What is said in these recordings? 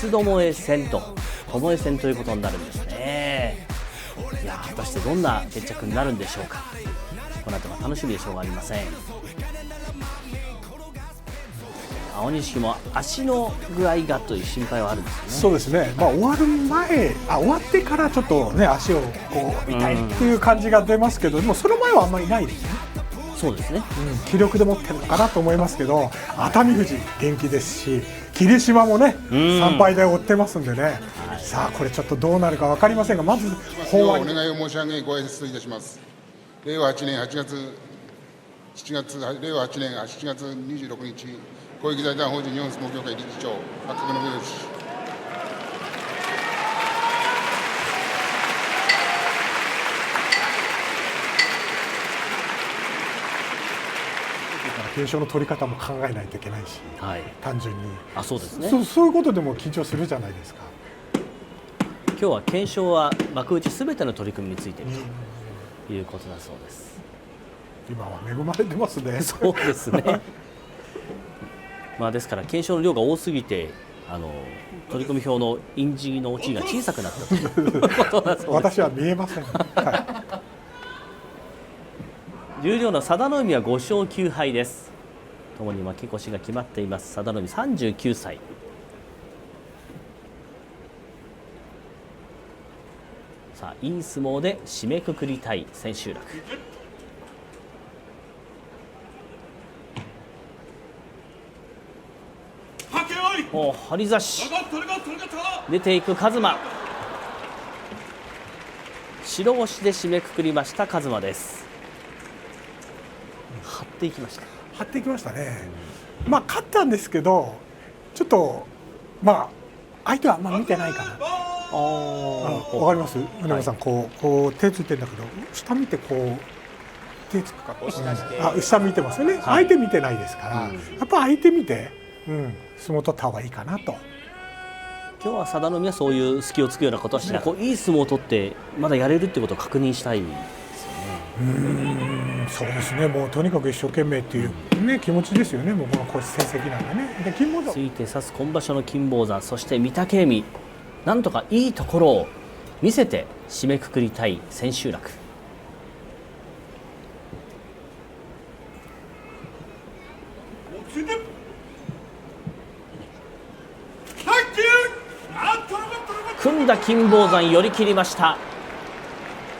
つどもえ戦と巴戦ということになるんですね。いや果たしてどんな決着になるんでしょうか。この後が楽しみでしょうがありません。青錦も足の具合がという心配はあるんですよね。そうですね、終わる前終わってからちょっとね足をこう痛いっていう感じが出ますけど、でもその前はあんまりないですね。そうですね、気力で持ってるのかなと思いますけど、熱海富士元気ですし、霧島もね3敗で追ってますんでね、さあこれちょっとどうなるか分かりませんが、まず法案お願いを申し上げご挨拶いたします。令和8年令和8年7月26日公益財団法人日本相撲協会理事長八角信義。検証の取り方も考えないといけないし、単純にそうですね、そういうことでも緊張するじゃないですか。今日は検証は幕内すべての取り組みについているということだそうです。今は恵まれてますね。そうですねですから検証の量が多すぎて取り組み表の印字の落ちが小さくなったということだそうです。私は見えません、十両の佐田の海は5勝9敗です。ともに負け越しが決まっています。佐田の海39歳。さあいい相撲で締めくくりたい千秋楽。張り差し出ていく一馬、白星で締めくくりました一馬です。張っていきました。張っていきましたね。勝ったんですけど、ちょっと相手はあんま見てないかな。わかります、宗山さん、こう手ついてるんだけど、下見てこう手つくか、下見てますよね。相手見てないですから、やっぱ相手見て、相撲取った方がいいかなと。今日は佐田の海はそういう隙をつくようなことはしない、いい相撲を取ってまだやれるってことを確認したいですよね。そうですね、もうとにかく一生懸命っていう、気持ちですよね。もうこの成績なんでね。で金峰山ついて指す今場所の金峰山、そして御嶽海、なんとかいいところを見せて締めくくりたい千秋楽。組んだ金峰山寄り切りました。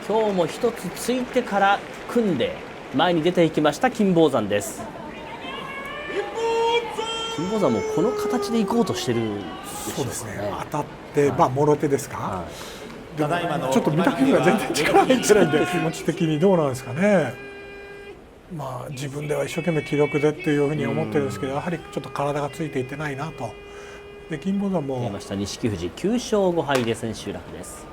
今日も一つついてから組んで前に出ていきました金峰山です。金峰山もこの形でいこうとしてるでしょうかね。そうですね、当たってもろ手ですか。でもちょっと御嶽海が全然力入ってないんで気持ち的にどうなんですかね。自分では一生懸命気力でっていうふうに思ってるんですけど、やはりちょっと体がついていってないなと。で金峰山もました錦富士9勝5敗で千秋楽です。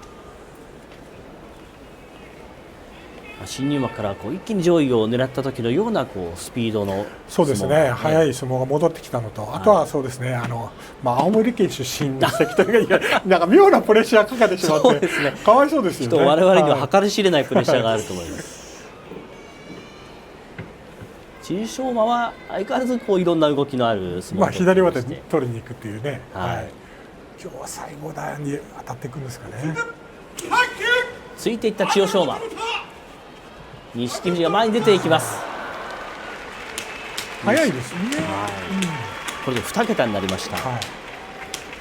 新入幕から一気に上位を狙った時のようなスピードのそうですね、速い相撲が戻ってきたのと、あとはそうですね、青森県出身の関取がなんか妙なプレッシャーかかってしまってかわいそうですよね。我々には計り知れないプレッシャーがあると思います。千代翔馬は相変わらずいろんな動きのある相撲を左上手取りに行くっていうね、今日は最後だに当たっていくんですかね。ついていった千代翔馬、錦富士が前に出ていきます。早いですね。これで2桁になりました。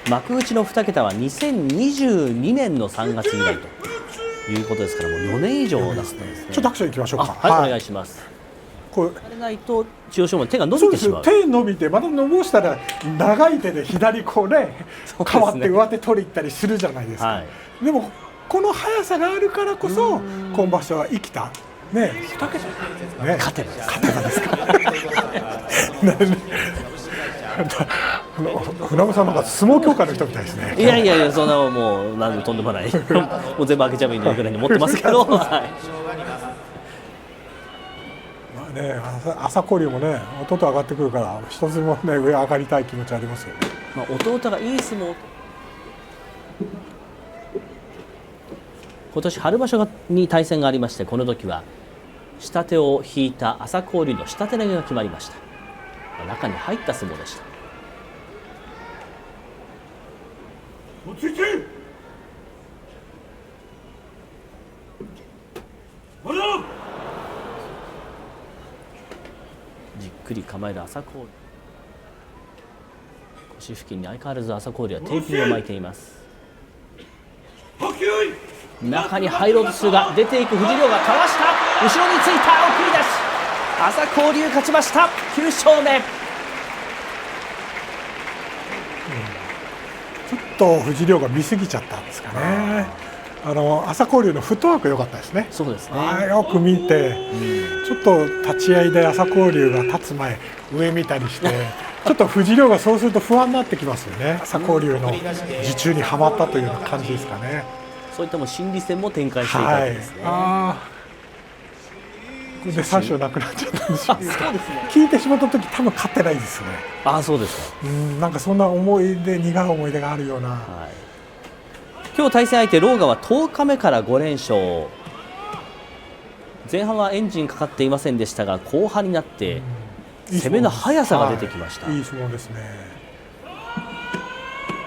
幕内の2桁は2022年の3月以来ということですから、もう4年以上出すんですね。ちょっとアクションいきましょうか。お願いします。これないと千代翔馬手が伸びてしまう。手伸びてまた伸ばしたら長い手で左変わって上手取り行ったりするじゃないですか。でもこの速さがあるからこそ今場所は生きたね、2桁ね、勝てたですか。船山さんなんか相撲協会の人みたいですね。いやそんなもうとんでもない。もう全部開けちゃえばいいのぐらいに持ってますけど。朝紅龍もね、弟上がってくるから一つもね上上がりたい気持ちありますよね。弟がいい相撲。今年春場所に対戦がありまして、この時は下手を引いた朝紅龍の下手投げが決まりました。中に入った相撲でした。じっくり構える朝郡。腰付近に相変わらず朝郡はテーピングを巻いています。中に入ろうとするが出ていく藤亮がかわした。後ろについた送り出し。朝郡勝ちました。9勝目。ちょっと藤亮が見すぎちゃったんですかね。朝紅龍のフットワーク良かったですね。そうですね。よく見て、ちょっと立ち合いで朝紅龍が立つ前上見たりしてちょっと藤亮がそうすると不安になってきますよね。朝紅龍の術中にはまったというような感じですかね。そういったも心理戦も展開していたわけですね。これで3勝なくなっちゃったんですよ。聞いてしまった時多分勝ってないですね。そうですか。なんかそんな思い出、苦い思い出があるような。今日対戦相手ローガは10日目から5連勝。前半はエンジンかかっていませんでしたが後半になって攻めの速さが出てきました。いい相撲ですね。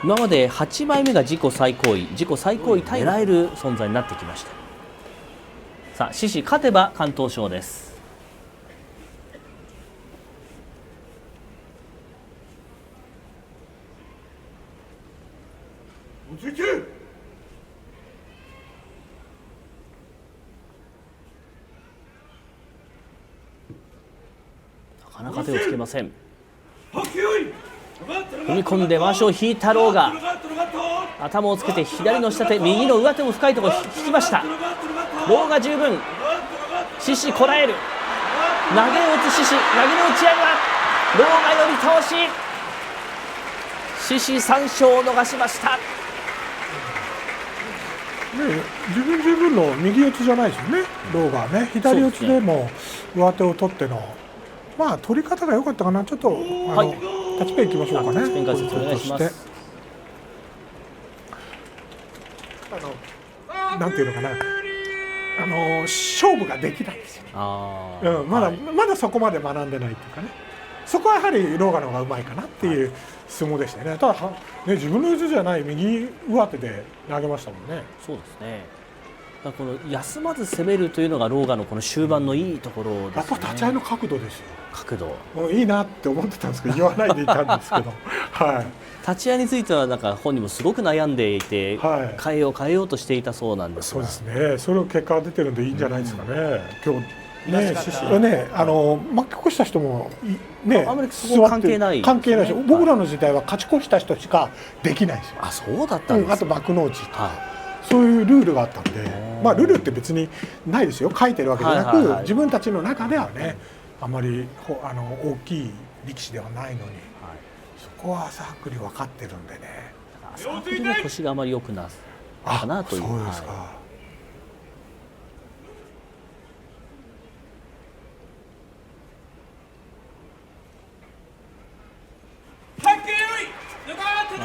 今まで8枚目が自己最高位、自己最高位タイ狙える存在になってきました。さあ獅司勝てば敢闘賞です。なかなか手をつけません。踏み込んでまわしを引いたローガ、頭をつけて左の下手、右の上手も深いところ引きました。ローガ十分、獅司こらえる、投げを打つ獅司、投げの打ち合いはローガ寄り倒し、獅司3勝を逃しました。自分十分の右四つじゃないですよね、ローガね。左四つでも上手を取っての、取り方が良かったかな。ちょっとタッチペンいきましょうかね。タッチペン解説お願いします。なんていうのかな、勝負ができないんですよ。まだそこまで学んでないっていうかね。そこはやはりローガの方がうまいかなっていう相撲でしたよね。ただ自分の四つじゃない右上手で投げましたもんね。そうですね。この休まず攻めるというのがローガのこの終盤のいいところですね。やっぱ立ち合いの角度ですよ。角度もういいなって思ってたんですけど言わないでいたんですけど立ち合いについてはなんか本人もすごく悩んでいて、変えようとしていたそうなんですが。そうですね。それを結果が出てるんでいいんじゃないですかね。今日ね、負け越した人もね、あまりそこは関係ないですね。関係ないし、僕らの時代は勝ち越した人しかできないですよ。そうだったんですか。あと幕内とか、そういうルールがあったんで、ルールって別にないですよ。書いてるわけじゃなく、自分たちの中ではね、あまり大きい力士ではないのに、そこは朝白龍分かってるんでね。朝白龍の腰があまり良くなかなという。そうですか。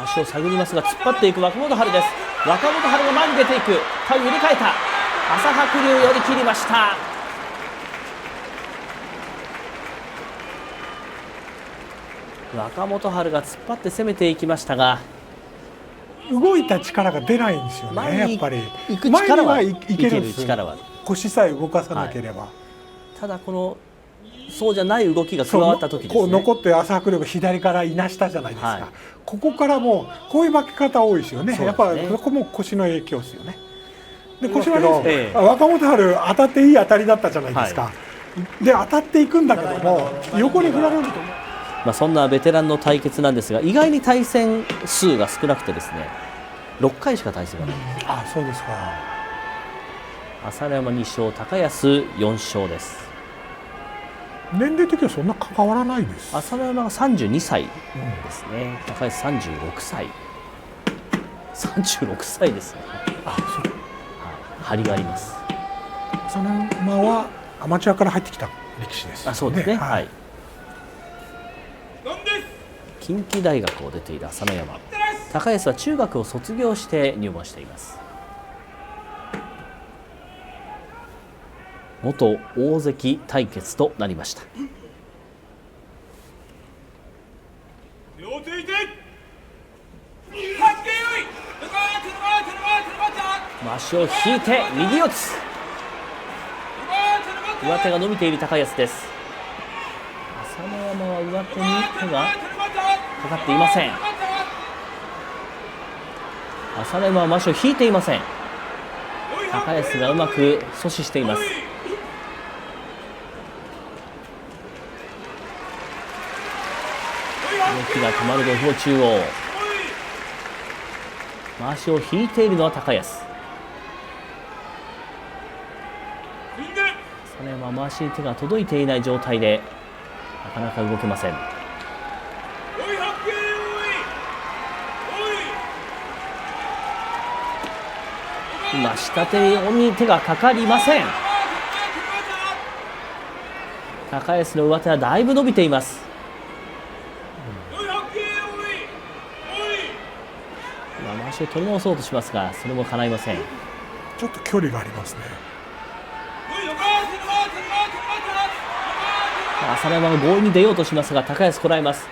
足を探りますが突っ張っていく若元春です。若元春が前に出ていく。体を入れ替えた。朝白龍寄り切りました。若元春が突っ張って攻めていきましたが、動いた力が出ないんですよね。やっぱり行く力はいけるんですよ。腰さえ動かさなければ。ただこのそうじゃない動きが加わった時ですね。残って朝白龍が左からいなしたじゃないですか。ここからもうこういう負け方多いですよね。やっぱりここも腰の影響ですよね。で腰は若元春当たっていい当たりだったじゃないですか。で当たっていくんだけども横に振られると。そんなベテランの対決なんですが、意外に対戦数が少なくてですね、6回しか対戦がない。そうですか。朝乃山2勝、高安4勝です。年齢的にはそんな変わらないです。朝乃山が32歳ですね。高安36歳。36歳ですね。張りがあります。朝乃山はアマチュアから入ってきた力士です、ね。そうですね。近畿大学を出ている朝乃山。高安は中学を卒業して入門しています。元大関対決となりました。足を引いて右四つ、上手が伸びている高安です。朝乃山は上手に手がかかっていません。朝乃山はまわしを引いていません。高安がうまく阻止しています。動きが止まる土俵中央、まわしを引いているのは高安。朝乃山はまわしに手が届いていない状態でなかなか動けません。今下手に手がかかりません。高安の上手はだいぶ伸びています。今まわしを取り直そうとしますが、それも叶いません。ちょっと距離がありますね。朝乃山が強引に出ようとしますが、高安こらえます。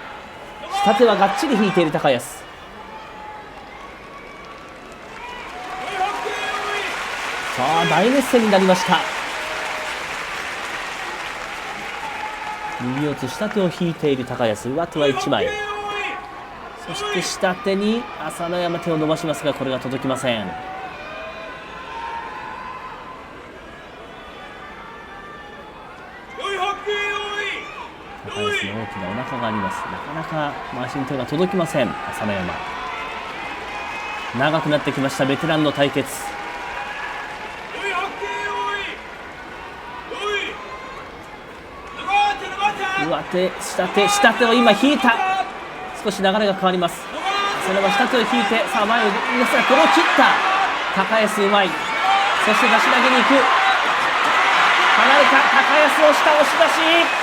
下手はがっちり引いている高安。さあ大熱戦になりました。右四つ下手を引いている高安、上手は1枚、そして下手に朝乃山手を伸ばしますが、これが届きません。高安の大きなお腹があります。なかなか回しに手が届きません。朝乃山、長くなってきましたベテランの対決。上手下手、下手を今引いた。少し流れが変わります。それは下手を引いて、さあ前を皆さんこれを切った高安、うまい。そして出し投げに行く。離れた高安を下押し出し。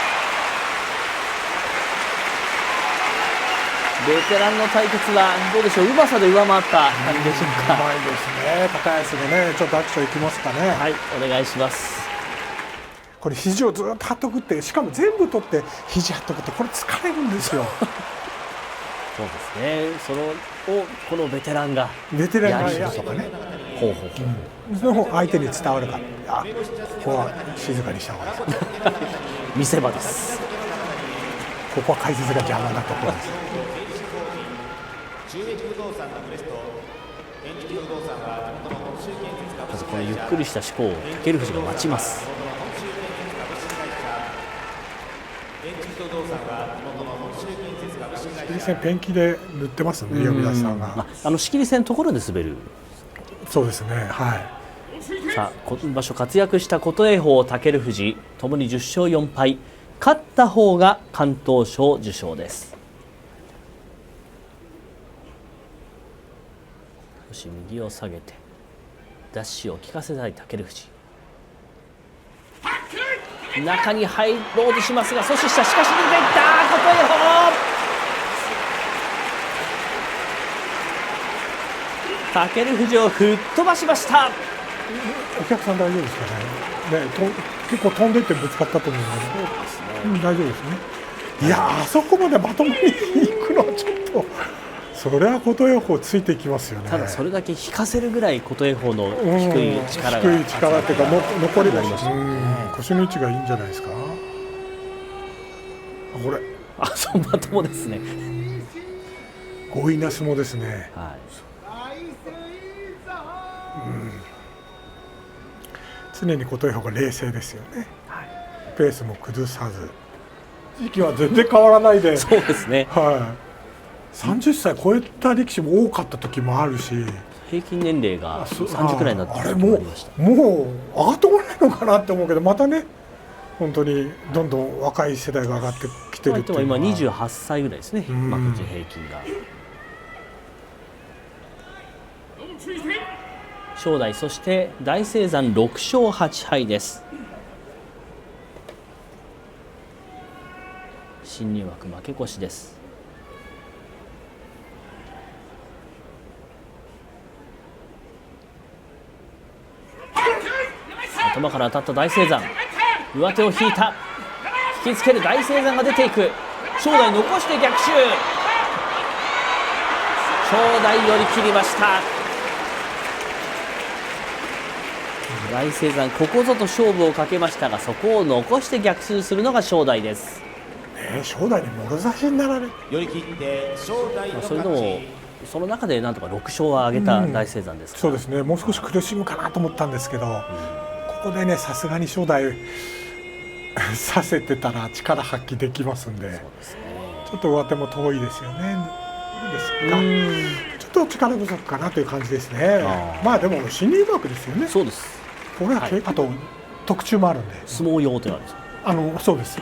ベテランの対決はどうでしょう、うまさで上回った感じでしょうか。うまいですね。高安がね、ちょっとアクションいきますかね。はい、お願いします。これ肘をずっと張っとくって、しかも全部取って肘張っとくって、これ疲れるんですよ。そうですね。そのをこのベテランがやるとかね。ほうほうほう。その相手に伝わるから、あ、ここは静かにした方がいいです。見せ場です。ここは解説が邪魔なところです。まずこのゆっくりした思考を武富士が待ちます。仕切り線ペンキで塗ってますね、呼出さんが。仕切り線のところで滑る。そうですね。はい。さあ今場所活躍した琴恵光、武富士ともに10勝4敗。勝った方が敢闘賞受賞です。少し右を下げてダッシュを効かせたい武富士。中に入ろうとしますが阻止した。しかし出ていった琴恵光。武富士を吹っ飛ばしました。お客さん大丈夫ですかね。結構飛んでってぶつかったと思うので、大丈夫ですね。いや、あそこまでまともに行くのはちょっと、それは琴恵光ついていきますよね。ただそれだけ引かせるぐらい琴恵光の低い力が、低い力っていうか、残りも腰の位置がいいんじゃないですか。これそうまともですね。強引な相撲ですね。はい。常に琴恵光が冷静ですよね。はい、ペースも崩さず、時期は全然変わらないで。そうですね。はい。30歳超えた力士も多かった時もあるし、平均年齢が30くらいになってあれもう上がってこないのかなって思うけど、またね、本当にどんどん若い世代が上がってきてるっていうのは。今28歳ぐらいですね。幕内平均が。正代、そして大青山6勝8敗です。新入幕負け越しです。頭から当たった大青山、上手を引いた。引きつける大青山が出ていく。正代残して逆襲。正代寄り切りました。大青山ここぞと勝負をかけましたが、そこを残して逆襲するのが正代です。正代にもろ差しになられ寄り切って正代のそれでも勝ち。その中でなんとか6勝は挙げた大青山ですから、そうですね、もう少し苦しむかなと思ったんですけど、ここでねさすがに正代させてたら力発揮できますんで、ちょっと上手も遠いですよね。ですがちょっと力不足かなという感じですね。まあでも新入幕ですよね。そうです。これは、あと特注もあるんで、相撲用というのはですね、そうです、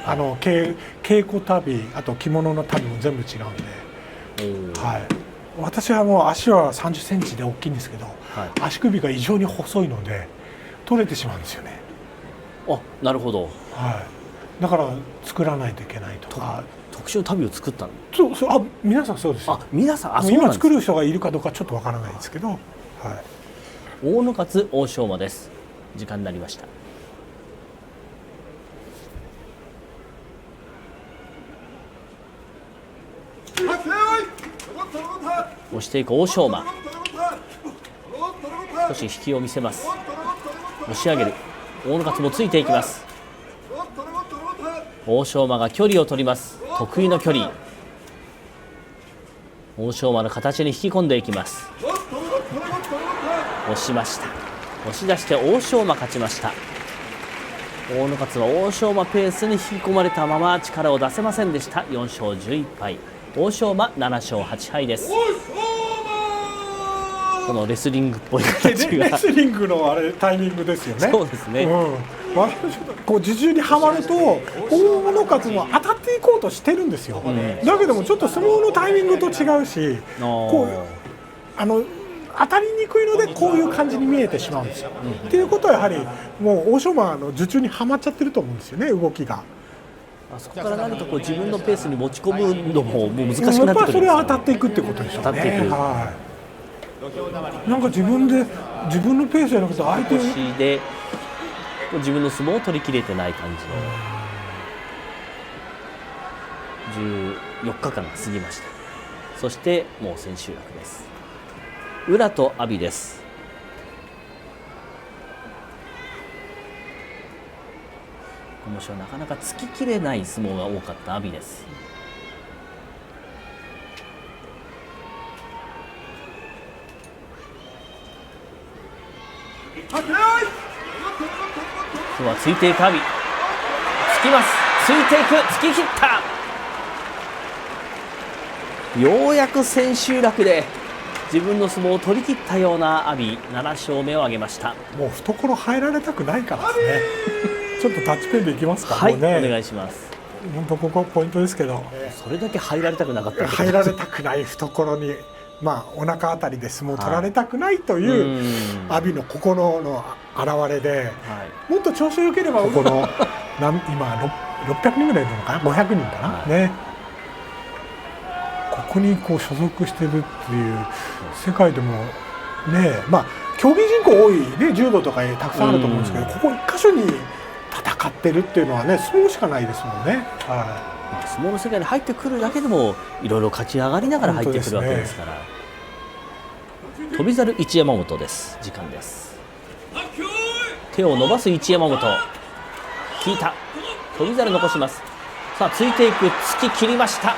稽古旅、あと着物の旅も全部違うんで、はい、私はもう足は30センチで大きいんですけど、足首が異常に細いので取れてしまうんですよね。あ、なるほど。はい、だから作らないといけないとか。特殊の旅を作ったの。そう皆さんそうですよ。皆さん、今作る人がいるかどうかちょっとわからないですけど、はい、大野勝欧勝馬です。時間になりました。押していく欧勝馬、少し引きを見せます。押し上げる大野勝もついていきます。欧勝馬が距離を取ります。得意の距離、欧勝馬の形に引き込んでいきます。押しました。押し出して欧勝馬勝ちました。大野勝は欧勝馬ペースに引き込まれたまま力を出せませんでした。4勝11敗、欧勝馬7勝8敗です。このレスリングっぽい形がレスリングのタイミングですよね。そうですね、こう自重にはまると大野勝も当たっていこうとしてるんですよ、だけどもちょっと相撲のタイミングと違うし、こう当たりにくいのでこういう感じに見えてしまうんですよ。っていうことはやはりもう欧勝馬の術中にはまっちゃってると思うんですよね、動きが。あそこから何かこう自分のペースに持ち込むのも難しくなってくるんですよ。それは当たっていくってことでしょうね。当たっていく、なんか自分のペースじゃなくて相手腰で自分の相撲を取り切れてない感じの14日間が過ぎました。そしてもう千秋楽です。宇良と阿炎です。今場所はなかなか突ききれない相撲が多かった阿炎です。今日はついていく阿炎、突きます。ついていく、突き切った。ようやく千秋楽で自分の相撲を取り切ったような阿炎、7勝目を挙げました。もう懐入られたくないからですね。ちょっとタッチペンでいきますか。はい、もうね、お願いします。本当ここポイントですけど、それだけ入られたくなかった。入られたくない懐に、お腹あたりで相撲を取られたくないという阿炎の心の表れで、もっと調子が良ければここの今600人ぐらいいるのかな、500人かな、ね、ここにこう所属してるっていう世界でもね、競技人口多いね、柔道とかたくさんあると思うんですけど、ここ1箇所に戦ってるっていうのはね、相撲しかないですもんね。相撲の世界に入ってくるだけでもいろいろ勝ち上がりながら入ってくるわけですから。翔猿一山本です。時間です。手を伸ばす一山本、引いた。翔猿残します。さあついていく、突き切りました。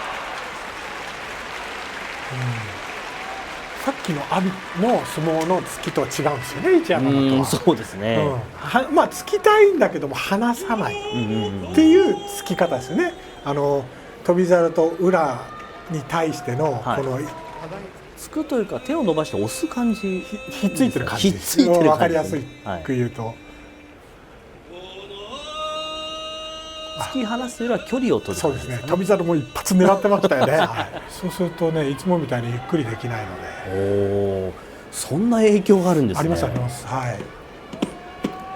さっきの阿炎の相撲の突きとは違うんですよね、一山本は。そうですね、突きたいんだけども離さないっていう突き方ですよね。翔猿と宇良に対してのこの、突くというか手を伸ばして押す感じ、ひっついてる感じです。分かりやすく言うと、突き放すよりは距離を取る。そうですね。翔猿も一発狙ってましたよね。そうするとね、いつもみたいにゆっくりできないので。そんな影響があるんですね。ありますあります。はい。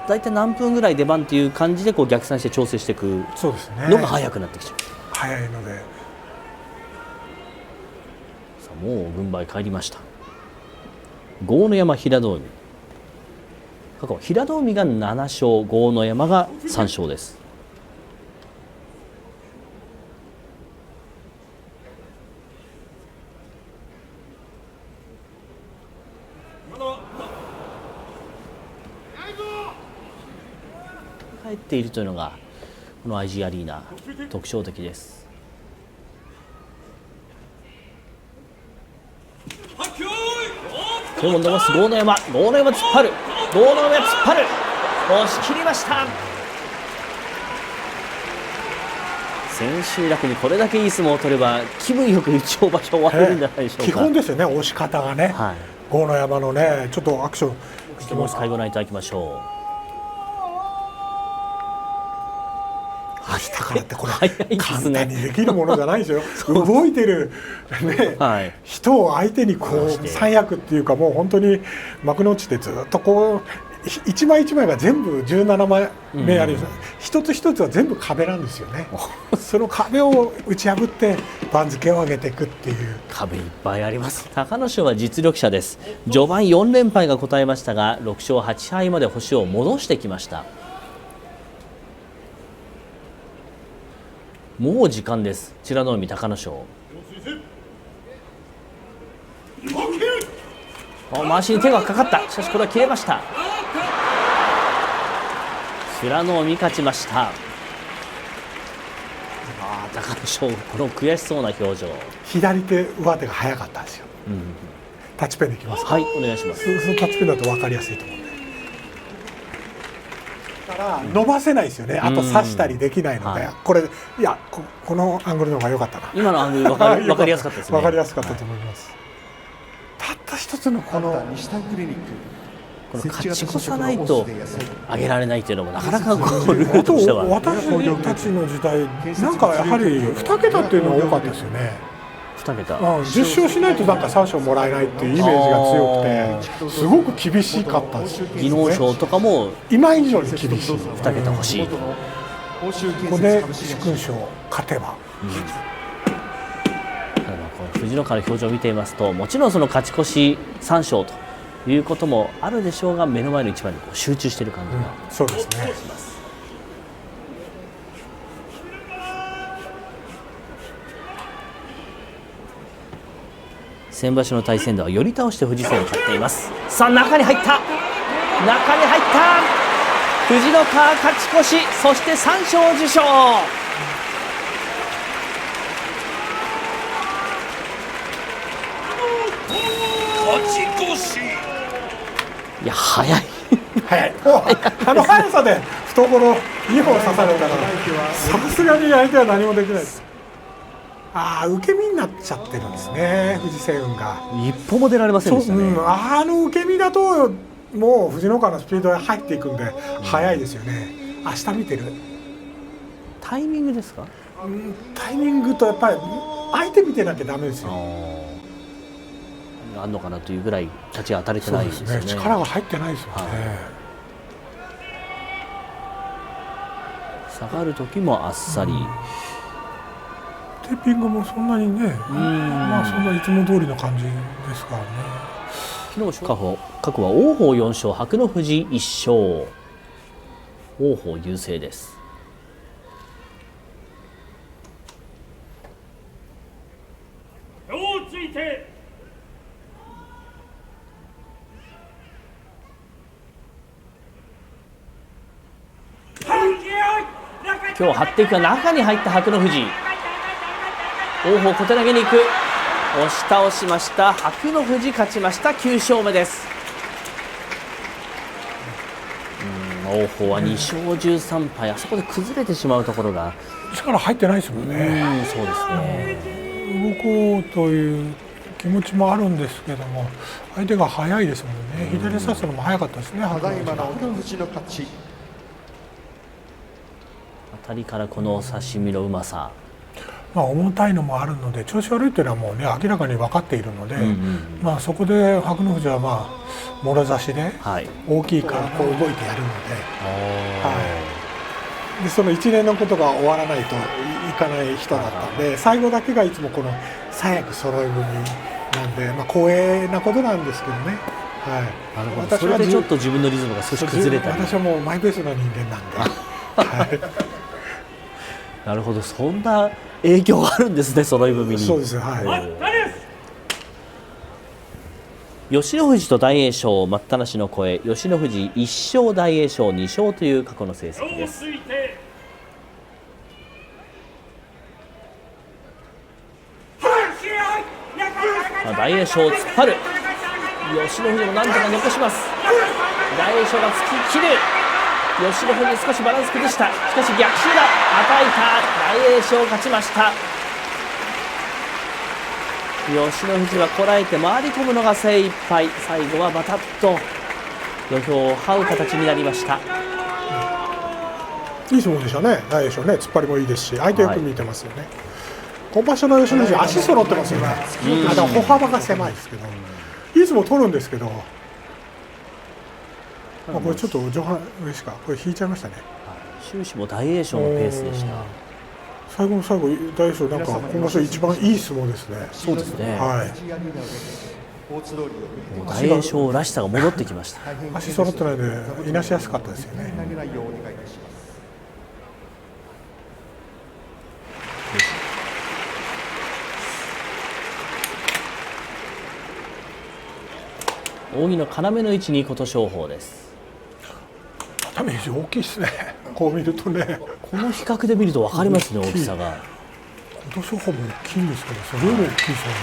だいたい何分ぐらい出番っていう感じでこう逆算して調整していくのが早くなってきちゃう。早いので。さあもう軍配返りました。豪ノ山、平戸海。過去平戸海が7勝、豪ノ山が3勝です。返っているというのがこの IG アリーナ特徴的です。手を伸ばす豪ノ山、豪ノ山突っ張る、豪ノ山突っ張る、押し切りました。千秋楽にこれだけいい相撲を取れば気分よく一応場所終われるんじゃないでしょうか。基本ですよね、押し方がね、はい、豪ノ山のね、ちょっとアクション気持ち介護ないいただきましょう。明日からってこれ早いです簡ね。単にできるものじゃないですよ。動いてる、ね、はい、人を相手にこう三役っていうか、もう本当に幕の内でずっとこう一枚一枚が全部17枚目あります、一つ一つは全部壁なんですよね。その壁を打ち破って番付を上げていくっていう壁いっぱいあります。隆の勝は実力者です。序盤4連敗が答えましたが6勝8敗まで星を戻してきました。もう時間です。美ノ海、隆の勝。回しに手がかかった。しかしこれは切れました。美ノ海勝ちました。隆の勝、この悔しそうな表情。左手上手が早かったんですよ、タッチペンできますか。はい、お願いします。そのタッチペンだと分かりやすいと思うんで、だから伸ばせないですよね。あと刺したりできないので、これいや このアングルの方が良かったな。今のアングル分かりやすかったですね。分かりやすかったと思います、たった一つのこの勝ち越さないと上げられないというのもなかなかルールとしては。私たちの時代なんかやはり2桁っていうのが多かったですよね。2桁、10勝しないとなんか3勝もらえないっていうイメージが強くて、すごく厳しかったですよね。技能賞とかも今以上に厳しい。2桁欲しい。ここで殊勲賞勝てば、藤野から表情を見ていますと、もちろんその勝ち越し3勝ということもあるでしょうが、目の前の一番にこう集中している感じが、そうですね。先場所の対戦では寄り倒して藤瀬を勝っています。さあ中に入った、中に入った、藤野川勝ち越し、そして3勝受賞。いや早い早い。あの速さで懐2本刺されたらさすがに相手は何もできないです。受け身になっちゃってるんですね、藤瀬雲が。一歩も出られませんでしたね。あの受け身だともう藤野川のスピードが入っていくんで速いですよね。明日見てるタイミングですか。タイミングとやっぱり相手見てなきゃダメですよ。あんのかなというぐらい立ち当たれてないですね。力が入ってないですよね。下がる時もあっさり、テーピングもそんなにね、まあそんないつも通りの感じですからね。昨日過去は王鵬4勝、伯乃富士1勝。王鵬優勢です。今日張っていくが中に入った伯乃富士。王鵬小手投げに行く、押し倒しました。伯乃富士勝ちました。9勝目です。王鵬は2勝13敗、あそこで崩れてしまうところが力入ってないですもんね。そうですね。動こうという気持ちもあるんですけども、相手が速いですもんね。左差すのも速かったですね。伯乃富士の勝ち。当たりからこの刺身のうまさ、重たいのもあるので調子悪いというのはもうね明らかに分かっているので、そこで伯乃富士はもろ差しで大きいからこう動いてやるので、でその一連のことが終わらないといかない人だったんで、最後だけがいつもこの三役揃い踏みなんで、光栄なことなんですけどね。それでちょっと自分のリズムが少し崩れたり。私はもうマイペースな人間なんで。なるほど、そんな影響があるんですね、揃い踏みに。そうです。吉野富士と大栄翔、待ったなしの声、吉野富士1勝、大栄翔2勝という過去の成績です。大栄翔を突っ張る、吉野富士もなんとか残します。大栄翔が突き切る、吉野富士少しバランス崩した、しかし逆襲だ、叩いた、大栄翔勝ちました。吉野富士はこらえて回り込むのが精一杯、最後はバタッと土俵を這う形になりました。いい相撲でしたね、大栄翔ね、突っ張りもいいですし、相手よく見てますよね。今場所の吉野富士、足揃ってますよね。でも歩幅が狭いですけど、いい相撲取るんですけど、これちょっと上半上しかこれ引いちゃいましたね。終始も大栄翔のペースでした。最後の最後、大栄翔なんか今場所一番いい相撲ですね。そうですね。はい。大栄翔らしさが戻ってきました。足揃ってないのでいなしやすかったですよね。扇の要の位置に琴勝峰です。熱海富士大きいですね。こう見るとね。この比較で見ると分かりますね、大きさが。琴勝峰も大きいんですけど、それより大きいですよね。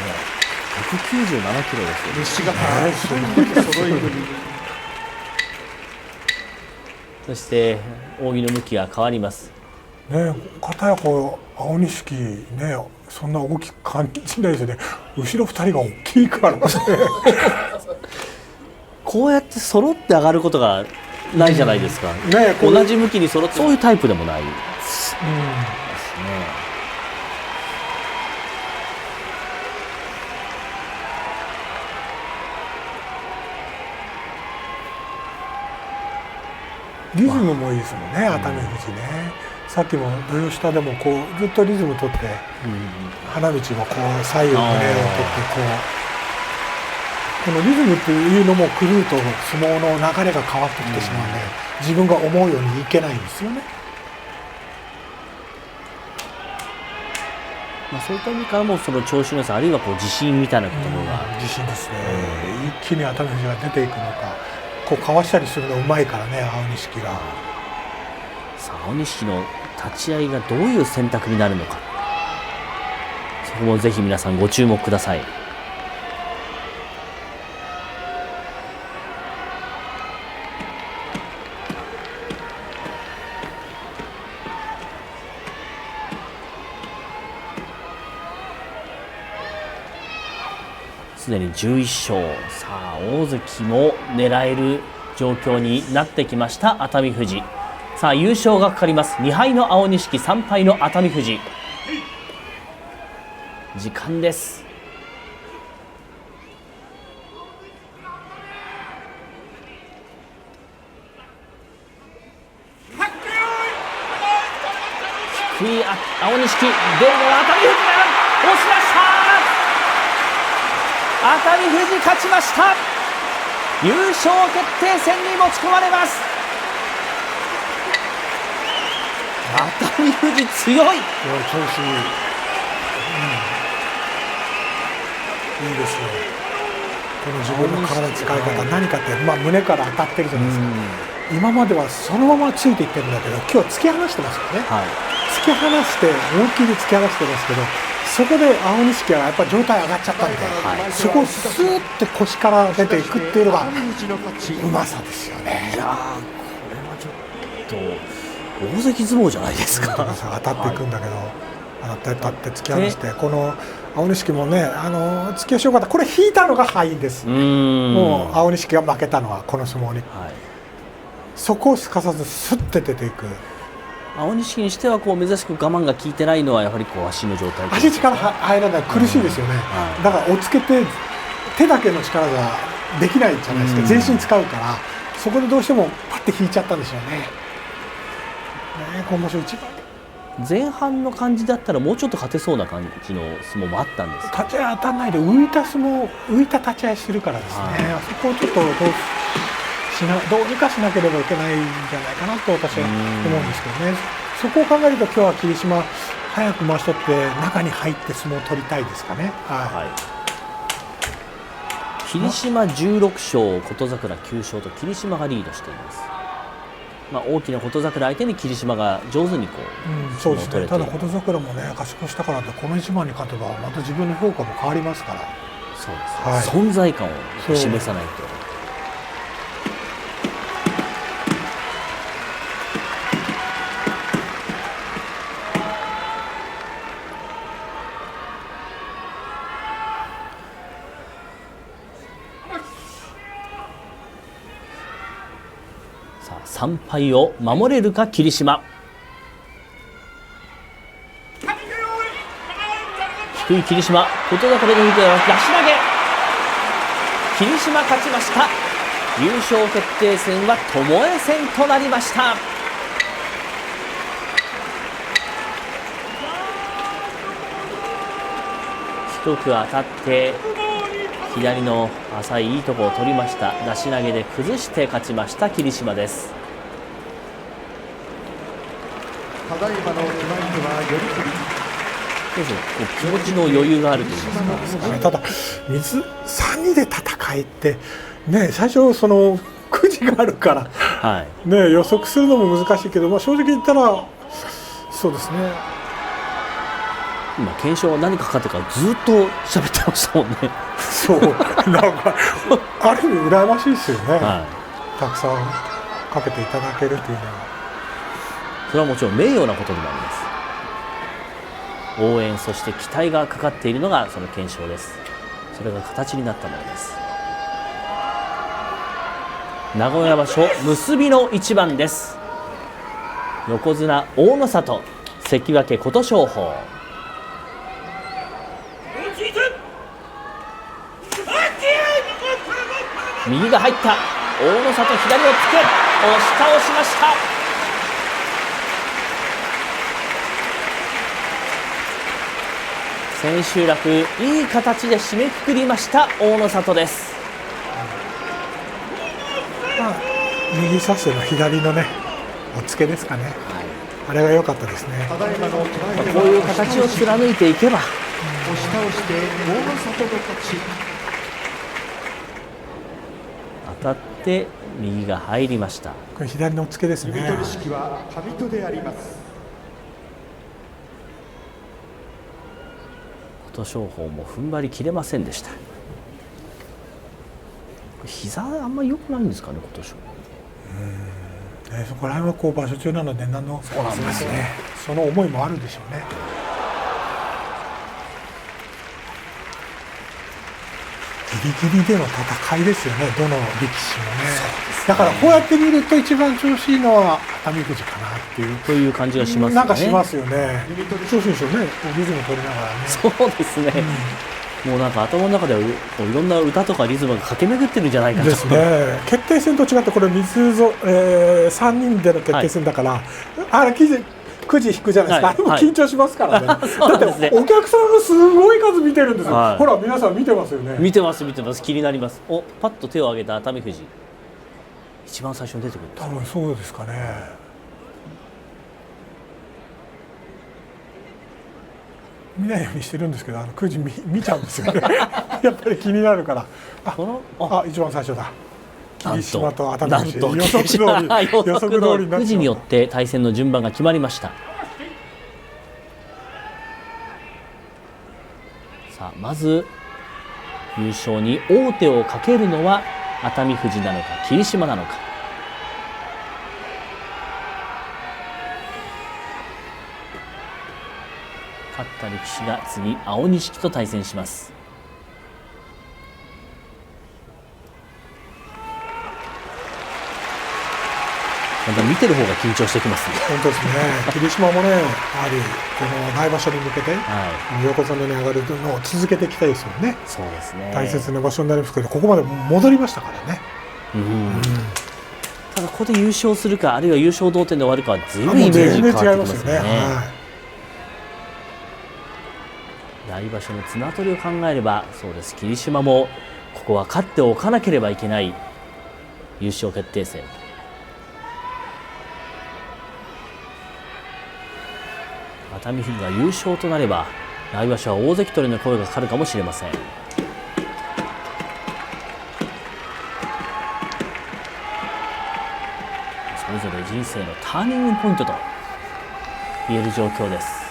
197キロですよ。そして扇の向きが変わります。ね、片やこう青錦ね、そんな大きく感じないですよね。後ろ2人が大きいからね。こうやって揃って上がることがないじゃないですか。ね、同じ向きに揃って、そういうタイプでもない。ですね。リズムもいいですもんね、熱海富士ね。さっきも土俵下でもこうずっとリズム取って、花道もこう左右胸を取ってこのリズムっていうのも狂うと相撲の流れが変わってきてしまうので、自分が思うようにいけないんですよね。そういった意味からもその調子の良さ、あるいはこう自信みたいなところが、自信ですね。一気に熱海富士が出ていくのか、こうかわしたりするのうまいからね、青錦が。さあ青錦の立ち合いがどういう選択になるのか、そこもぜひ皆さんご注目ください。すでに11勝、さあ大関も狙える状況になってきました熱海富士。さあ優勝がかかります。2敗の青錦、3敗の熱海富士。時間です。低い青錦、出るのは熱海富士だ。押し出した。熱海富士勝ちました。優勝決定戦に持ち込まれます。熱海富士強い。調子いい。いいですよ。この自分の体の使い方、何かって、胸から当たってるじゃないですか。今まではそのままついていってるんだけど、今日は突き放してますよね。突き放して思いっきり突き放してますけど、そこで青錦はやっぱり状態上がっちゃったんで、そこをスーッて腰から出ていくっていうのがうまさですよね。いやー、これはちょっと大関相撲じゃないですか。当たっていくんだけど、当たって突き放して、この青錦もね、突き押しよかった。これ引いたのが敗因です。もう青錦が負けたのはこの相撲に、そこをすかさずスッて出ていく。青錦にしてはこう珍しく我慢が効いてないのはやはりこう足の状態。足力入らない、苦しいですよね。だから押っつけて手だけの力ができないじゃないですか。全身使うから、そこでどうしてもパッて引いちゃったんでしょうね。今場所一番前半の感じだったらもうちょっと勝てそうな感じの相撲もあったんです。立ち合い当たらないで浮いた相撲、浮いた立ち合いするからですね。そこをちょっとどうにかしなければいけないんじゃないかなと私は思うんですけどね。そこを考えると今日は霧島早く回し取って中に入って相撲を取りたいですかね。霧島16勝、琴櫻9勝と霧島がリードしています。大きな琴櫻相手に霧島が上手にそうですね。ただ琴櫻もね、勝ち越したからってこの一番に勝てばまた自分の評価も変わりますから。そうです、存在感を示さないと。さあ3敗を守れるか霧島。低い霧島、琴櫻で抜いて出し投げ、霧島勝ちました。優勝決定戦は巴戦となりました。低く当たって左の浅いいいところを取りました。出し投げで崩して勝ちました霧島です。ただいまの決まり手は寄り切り。気持ちの余裕があると言いますか。ただ水3人で戦いってね、最初そのくじがあるから、ね、予測するのも難しいけど、正直言ったらそうですね。今検証は何かかってからずっと喋ってましたもんね。そう、なんかある意味羨ましいですよね、たくさんかけていただけるというのは。それはもちろん名誉なことでもあります。応援、そして期待がかかっているのがその検証です。それが形になったものです。名古屋場所結びの一番です。横綱大野里、関脇琴勝峰。右が入った。大野里、左をつけ、押し倒しました。千秋楽、いい形で締めくくりました大野里です。右差しの左のね、おっつけですかね、あれが良かったですね。こういう形を貫いていけば、押し倒して大野里の勝ち。当たって右が入りました。これ左のおっつけですね。弓取式は神戸であります。琴勝峰も踏ん張りきれませんでした。膝あんまり良くないんですかね、琴勝峰。そこら辺は場所中なので何のそうなんですね。その思いもあるでしょうね。ギリギリでの戦いですよね、どの力士もね。だからこうやって見ると一番調子いいのは熱海富士かなっていうという感じがしますよね。なんかしますよね。調子いいでしょうね。リズム取りながらね。そうですね。もうなんか頭の中ではいろんな歌とかリズムが駆け巡ってるんじゃないかと。ですね。決定戦と違ってこれ3人での決定戦だから、あれくじ引くじゃないですか。あれも緊張しますからね。だってお客さんがすごい数見てるんですよ。ほら皆さん見てますよね。見てます見てます。気になります。パッと手を挙げた熱海富士。一番最初に出てくる。多分そうですかね。見ないようにしてるんですけど、くじ見ちゃうんですよね。やっぱり気になるから。一番最初だ。霧島と熱海富士。予測通りくじによって対戦の順番が決まりました。さあまず優勝に王手をかけるのは熱海富士なのか霧島なのか。勝った力士が次青錦と対戦します。また見てる方が緊張してきますね。本当ですね。霧島もね、やはりこの来場所に向けて、横綱に上がるのを続けていきたいですよね。そうですね。大切な場所になりますけど、ここまで戻りましたからね。ただここで優勝するか、あるいは優勝同点で終わるかは随分イメージ変わってきますよね。来場所の綱取りを考えれば、そうです。霧島もここは勝っておかなければいけない優勝決定戦。熱海富士が優勝となれば来場所は大関取りの声がかかるかもしれません。それぞれ人生のターニングポイントと言える状況です。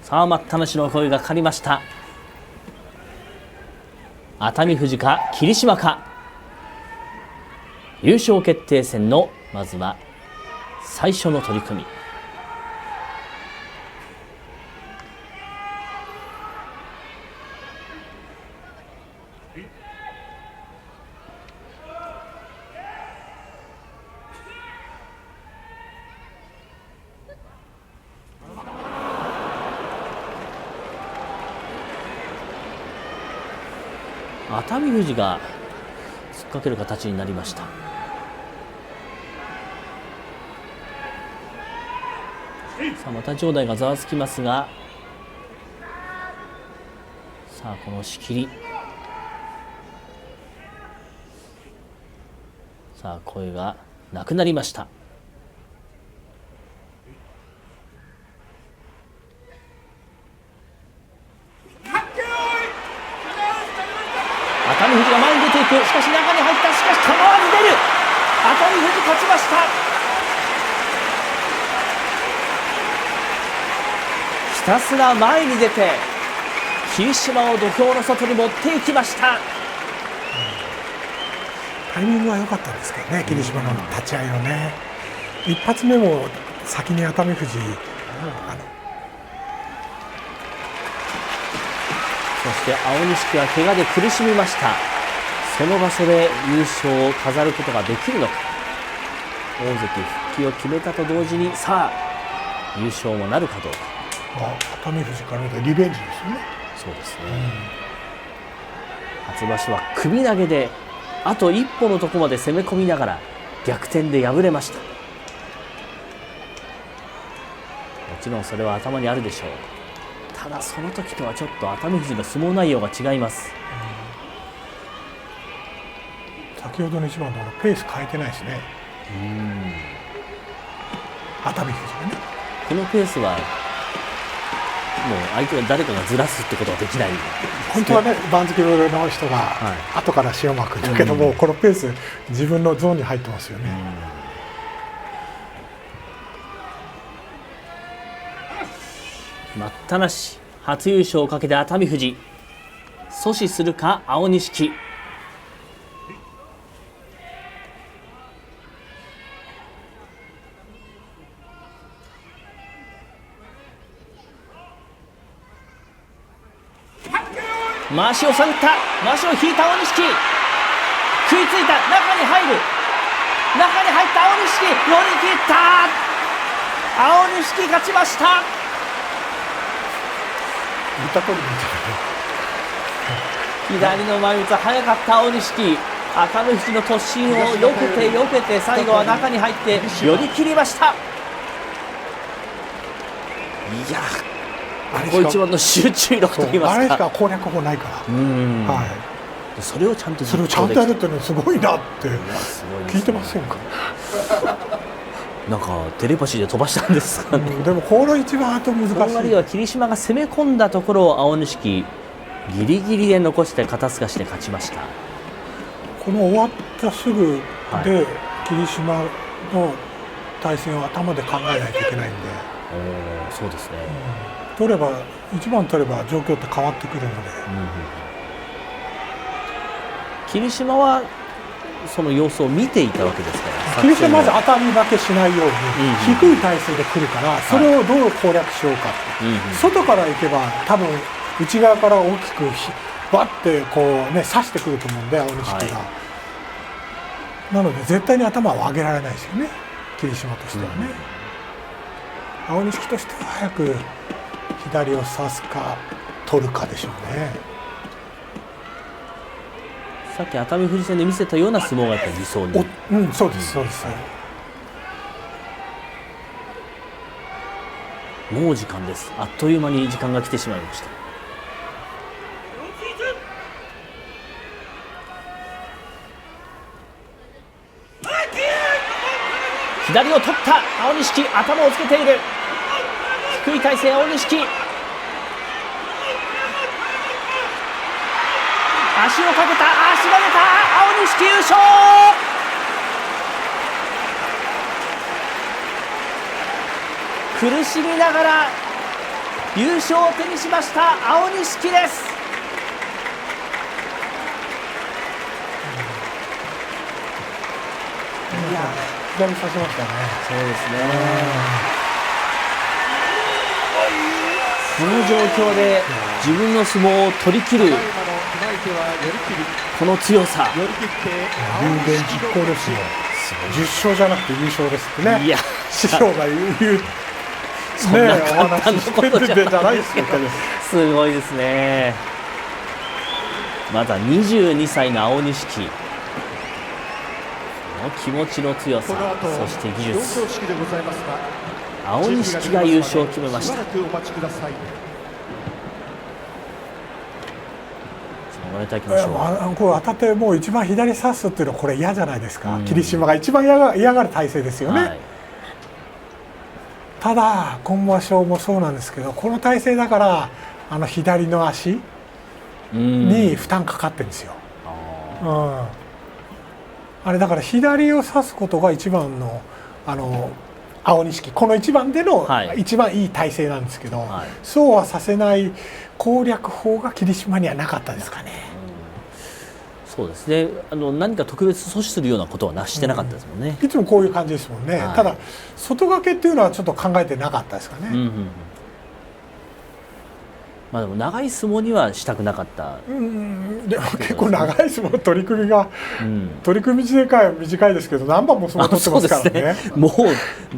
さあ待ったなしの声がかかりました。熱海富士か霧島か、優勝決定戦のまずは最初の取組。熱海富士が突っかける形になりました。さあまた場内がざわつきますが、さあこの仕切り、さあ声がなくなりました。熱海富士が前に出ていく。しかし中に入った。しかし構わず出る。熱海富士勝ちました。ひたすら前に出て霧島を土俵の外に持っていきました。タイミングは良かったんですけどね、霧島の立ち合いのね。一発目も先に熱海富士、そして青錦は怪我で苦しみました。その場所で優勝を飾ることができるのか。大関復帰を決めたと同時に、さあ優勝もなるかどうか。熱海富士から見たらリベンジですよね。そうですね、初場所は首投げであと一歩のとこまで攻め込みながら逆転で敗れました。もちろんそれは頭にあるでしょう。ただその時とはちょっと熱海富士の相撲内容が違います。先ほどの一番のペース変えてないですね。熱海富士がね。このペースはもう相手が誰かがずらすってことはできない。本当はね、番付の人が後から塩まくんだけども、このペース自分のゾーンに入ってますよね。待ったなし、初優勝をかけて熱海富士、阻止するか青錦。まわしを探った。まわしを引いた青錦、食いついた。中に入る。中に入った青錦、寄り切った。青錦勝ちました。左の前三つ早かった青錦。熱海富士の突進をよけてよけて、最後は中に入って寄り切りました。いや、ここ一番の集中力といいますか、あれしか攻略法ないから、それをちゃんとやるっていうのはすごいなって聞いてませんか。なんかテレパシーで飛ばしたんですかね。でもこの一番後難しい。あるいは霧島が攻め込んだところを青錦ギリギリで残して肩すかして勝ちました。この終わったすぐで、霧島の対戦を頭で考えないといけないんで。そうですね、取れば一番取れば状況って変わってくるので、霧島はその様子を見ていたわけですから、霧島まず当たり負けしないように、低い体勢で来るから、それをどう攻略しようかって、外から行けば多分内側から大きくバッてこうね刺してくると思うんで、青錦が、なので絶対に頭を上げられないですよね、霧島としてはね。青錦としては早く左を差すか取るかでしょうね。さっき熱海富士戦で見せたような相撲がやっぱり理想に。そうですそうです。もう時間です。あっという間に時間が来てしまいました。左を取った青錦、頭をつけている。低い体勢青錦、足足をかけた、足が出た、青錦優勝。苦しみながら優勝を手にしました青錦です。いや左させましたね。そうですね。この状況で自分の相撲を取り切るこの強さ、有言実行ですよ。10勝じゃなくて優勝ですってね。いや師匠が言うそんな簡単なことじゃないじゃないですよ。すごいですね。まだ22歳の青錦、この気持ちの強さ、そして技術、青錦が優勝を決めました。ご覧いただきましょう。こう当たってもう一番左差すっていうのはこれ嫌じゃないですか。霧島が一番嫌がる体勢ですよね。はい、ただ今場所もそうなんですけど、この体勢だから左の足に負担かかってるんですよ。あれだから左を差すことが一番の青錦、この一番での一番いい体勢なんですけど、はい、そうはさせない攻略法が霧島にはなかったですかね。そうですね。何か特別阻止するようなことはしてなかったですもんね。いつもこういう感じですもんね。はい、ただ外掛けっていうのはちょっと考えてなかったですかね。まあでも長い相撲にはしたくなかった。でも結構長い相撲取り組みが、取り組み自体は短いですけど何番も相撲取ってますからね。もう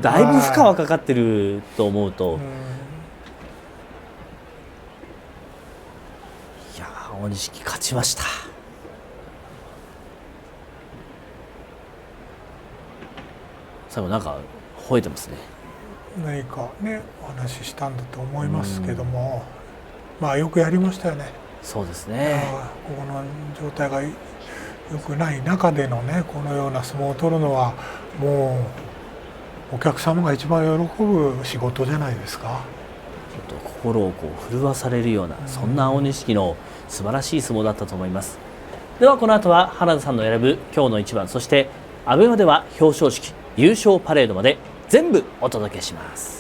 だいぶ負荷はかかってると思うと、いや青錦勝ちました。最後なんか吠えてますね。何かねお話ししたんだと思いますけども、まあよくやりましたよね。そうですね。ここの状態が良くない中でのねこのような相撲を取るのはもうお客様が一番喜ぶ仕事じゃないですか。ちょっと心を震わされるような、そんな青錦の素晴らしい相撲だったと思います。ではこの後は原田さんの選ぶ今日の一番、そしてアベマでは表彰式優勝パレードまで全部お届けします。